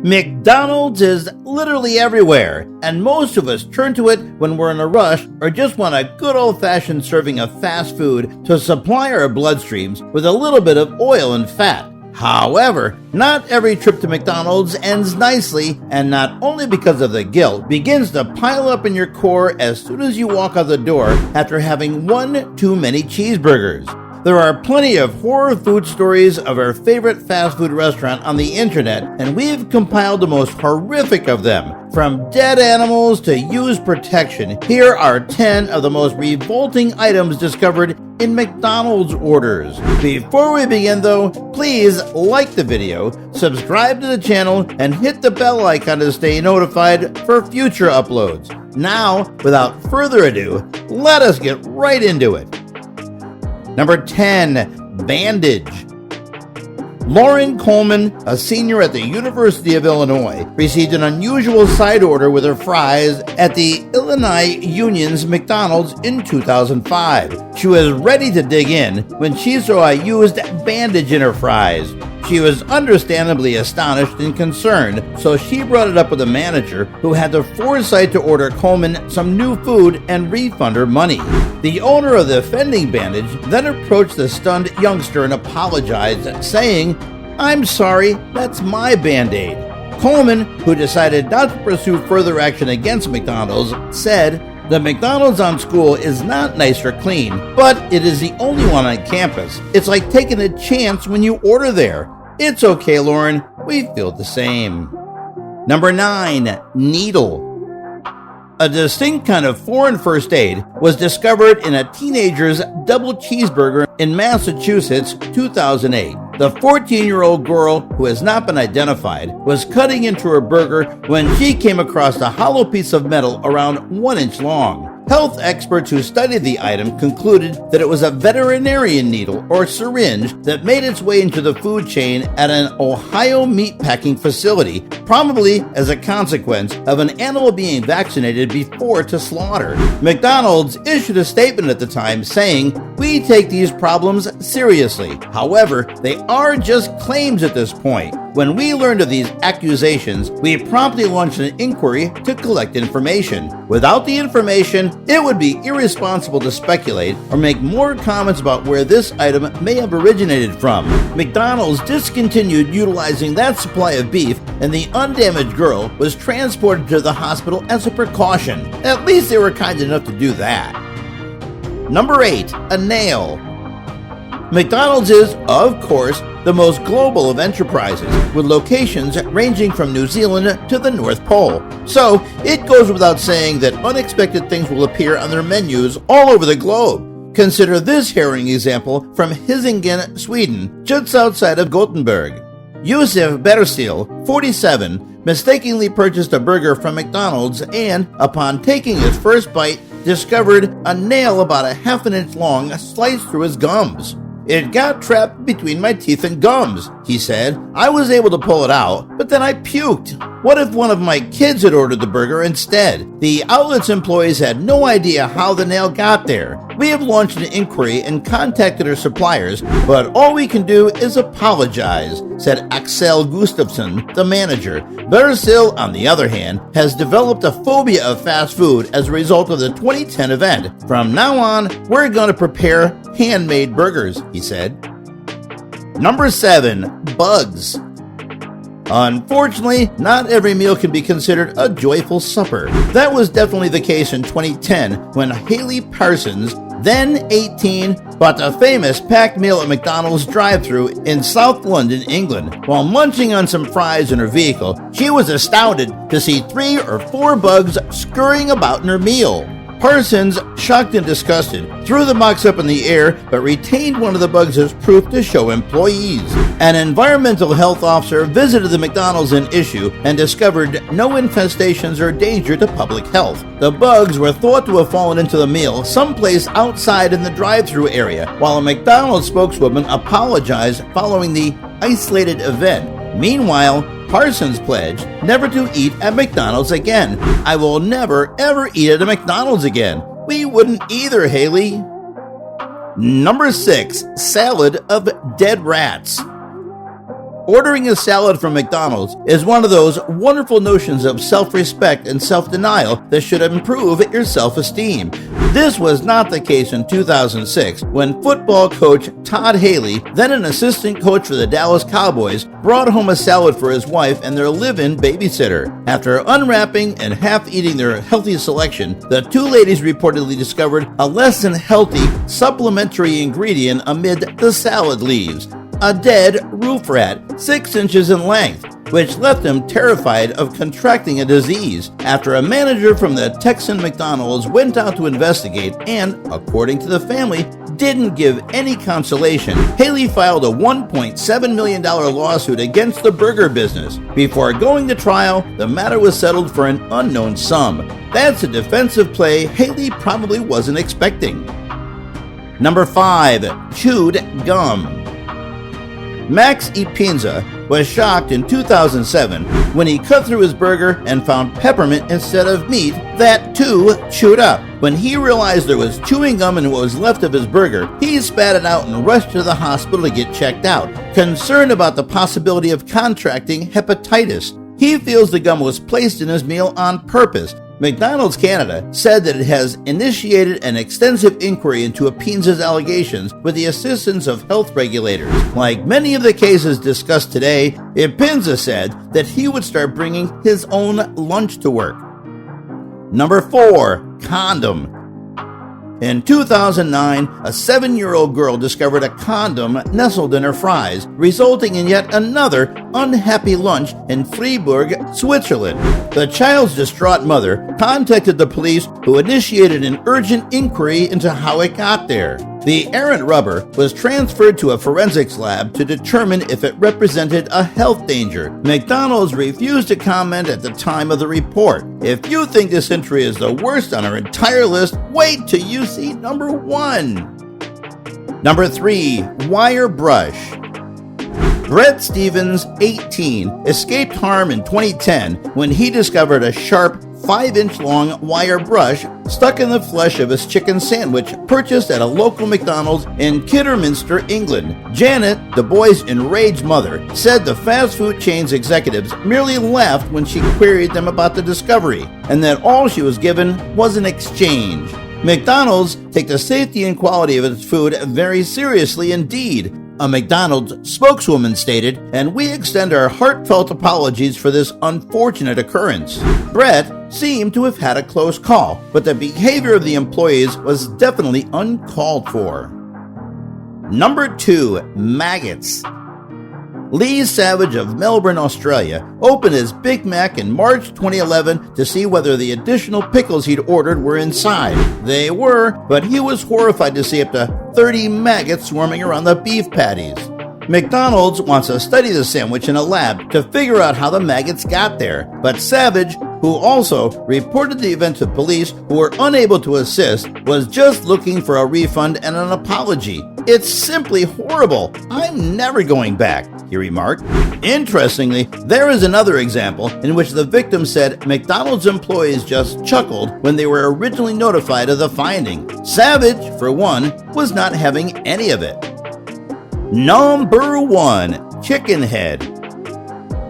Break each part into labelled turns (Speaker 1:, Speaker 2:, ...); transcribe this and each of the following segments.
Speaker 1: McDonald's is literally everywhere, and most of us turn to it when we're in a rush or just want a good old-fashioned serving of fast food to supply our bloodstreams with a little bit of oil and fat. However, not every trip to McDonald's ends nicely, and not only because of the guilt begins to pile up in your core as soon as you walk out the door after having one too many cheeseburgers. There are plenty of horror food stories of our favorite fast food restaurant on the internet, and we've compiled the most horrific of them. From dead animals to used protection, here are 10 of the most revolting items discovered in McDonald's orders. Before we begin though, please like the video, subscribe to the channel, and hit the bell icon to stay notified for future uploads. Now, without further ado, let us get right into it. Number 10, bandage. Lauren Coleman, a senior at the University of Illinois, received an unusual side order with her fries at the Illinois Union's McDonald's in 2005. She was ready to dig in when she saw a used bandage in her fries. She was understandably astonished and concerned, so she brought it up with the manager, who had the foresight to order Coleman some new food and refund her money. The owner of the offending bandage then approached the stunned youngster and apologized, saying, "I'm sorry, that's my Band-Aid." Coleman, who decided not to pursue further action against McDonald's, said, "The McDonald's on School is not nice or clean, but it is the only one on campus. It's like taking a chance when you order there." "It's okay, Lauren. We feel the same." Number 9, needle. A distinct kind of foreign first aid was discovered in a teenager's double cheeseburger in Massachusetts, 2008. The 14-year-old girl, who has not been identified, was cutting into her burger when she came across a hollow piece of metal around 1 inch long. Health experts who studied the item concluded that it was a veterinarian needle or syringe that made its way into the food chain at an Ohio meatpacking facility, probably as a consequence of an animal being vaccinated before to slaughter. McDonald's issued a statement at the time saying, "We take these problems seriously. However, they are just claims at this point. When we learned of these accusations, we promptly launched an inquiry to collect information. Without the information, it would be irresponsible to speculate or make more comments about where this item may have originated from." McDonald's discontinued utilizing that supply of beef, and the undamaged girl was transported to the hospital as a precaution. At least they were kind enough to do that. Number 8, a nail. McDonald's is, of course, the most global of enterprises, with locations ranging from New Zealand to the North Pole. So, it goes without saying that unexpected things will appear on their menus all over the globe. Consider this harrowing example from Hisingen, Sweden, just outside of Gothenburg. Josef Berstil, 47, mistakenly purchased a burger from McDonald's and, upon taking his first bite, discovered a nail about a ½ an inch long sliced through his gums. "It got trapped between my teeth and gums," he said. "I was able to pull it out, but then I puked. What if one of my kids had ordered the burger instead?" The outlet's employees had no idea how the nail got there. "We have launched an inquiry and contacted our suppliers, but all we can do is apologize," said Axel Gustafsson, the manager. Berstil, on the other hand, has developed a phobia of fast food as a result of the 2010 event. "From now on, we're going to prepare handmade burgers," he said. Number 7, bugs. Unfortunately, not every meal can be considered a joyful supper. That was definitely the case in 2010 when Haley Parsons, then 18, bought a famous packed meal at McDonald's drive-thru in South London, England. While munching on some fries in her vehicle, she was astounded to see 3 or 4 bugs scurrying about in her meal. Parsons, shocked and disgusted, threw the box up in the air but retained one of the bugs as proof to show employees. An environmental health officer visited the McDonald's in issue and discovered no infestations or danger to public health. The bugs were thought to have fallen into the meal someplace outside in the drive-thru area, while a McDonald's spokeswoman apologized following the isolated event. Meanwhile, Parsons pledged never to eat at McDonald's again. "I will never, ever eat at a McDonald's again." We wouldn't either, Haley. Number 6, salad of dead rats. Ordering a salad from McDonald's is one of those wonderful notions of self-respect and self-denial that should improve your self-esteem. This was not the case in 2006 when football coach Todd Haley, then an assistant coach for the Dallas Cowboys, brought home a salad for his wife and their live-in babysitter. After unwrapping and half-eating their healthy selection, the two ladies reportedly discovered a less than healthy supplementary ingredient amid the salad leaves: a dead roof rat 6 inches in length, which left them terrified of contracting a disease. After a manager from the Texan McDonald's went out to investigate and, according to the family, didn't give any consolation, Haley filed a $1.7 million lawsuit against the burger business. Before going to trial, the matter was settled for an unknown sum. That's a defensive play Haley probably wasn't expecting. Number 5. Chewed gum. Max Ipinza was shocked in 2007 when he cut through his burger and found peppermint instead of meat, that too chewed up. When he realized there was chewing gum in what was left of his burger, he spat it out and rushed to the hospital to get checked out, concerned about the possibility of contracting hepatitis. He feels the gum was placed in his meal on purpose. McDonald's Canada said that it has initiated an extensive inquiry into Ipinza's allegations with the assistance of health regulators. Like many of the cases discussed today, Ipinza said that he would start bringing his own lunch to work. Number 4. Condom. In 2009, a 7-year-old girl discovered a condom nestled in her fries, resulting in yet another unhappy lunch in Freiburg, Switzerland. The child's distraught mother contacted the police, who initiated an urgent inquiry into how it got there. The errant rubber was transferred to a forensics lab to determine if it represented a health danger. McDonald's refused to comment at the time of the report. If you think this entry is the worst on our entire list, wait till you see number 1. Number 3. Wire brush. Brett Stevens, 18, escaped harm in 2010 when he discovered a sharp 5-inch long wire brush stuck in the flesh of his chicken sandwich purchased at a local McDonald's in Kidderminster, England. Janet, the boy's enraged mother, said the fast food chain's executives merely laughed when she queried them about the discovery, and that all she was given was an exchange. McDonald's take the safety and quality of its food very seriously indeed, a McDonald's spokeswoman stated, and we extend our heartfelt apologies for this unfortunate occurrence. Brett seemed to have had a close call, but the behavior of the employees was definitely uncalled for. Number 2. Maggots. Lee Savage of Melbourne, Australia, opened his Big Mac in March 2011 to see whether the additional pickles he'd ordered were inside. They were, but he was horrified to see up to 30 maggots swarming around the beef patties. McDonald's wants to study the sandwich in a lab to figure out how the maggots got there, but Savage, who also reported the event to police who were unable to assist, was just looking for a refund and an apology. It's simply horrible. I'm never going back, he remarked. Interestingly, there is another example in which the victim said McDonald's employees just chuckled when they were originally notified of the finding. Savage, for one, was not having any of it. Number 1. Chicken head.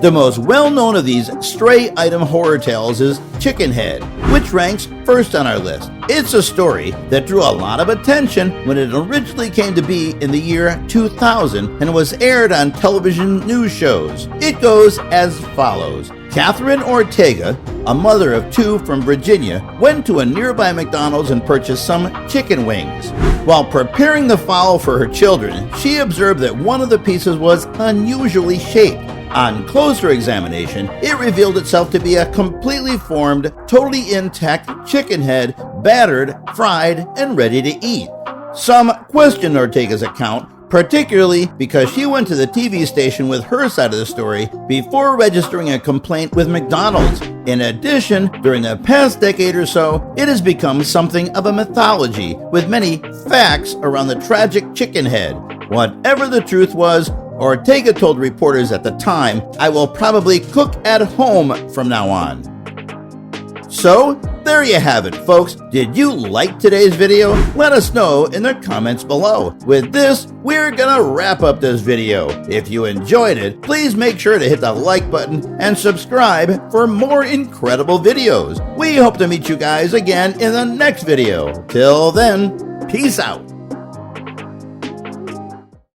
Speaker 1: The most well-known of these stray item horror tales is Chicken Head, which ranks first on our list. It's a story that drew a lot of attention when it originally came to be in the year 2000 and was aired on television news shows. It goes as follows. Catherine Ortega, a mother of 2 from Virginia, went to a nearby McDonald's and purchased some chicken wings. While preparing the fowl for her children, she observed that one of the pieces was unusually shaped. On closer examination, it revealed itself to be a completely formed, totally intact chicken head, battered, fried, and ready to eat. Some questioned Ortega's account, particularly because she went to the TV station with her side of the story before registering a complaint with McDonald's. In addition, during the past decade or so, it has become something of a mythology, with many facts around the tragic chicken head. Whatever the truth was, Ortega told reporters at the time, "I will probably cook at home from now on." So, there you have it, folks. Did you like today's video? Let us know in the comments below. With this, we're gonna wrap up this video. If you enjoyed it, please make sure to hit the like button and subscribe for more incredible videos. We hope to meet you guys again in the next video. Till then, peace out.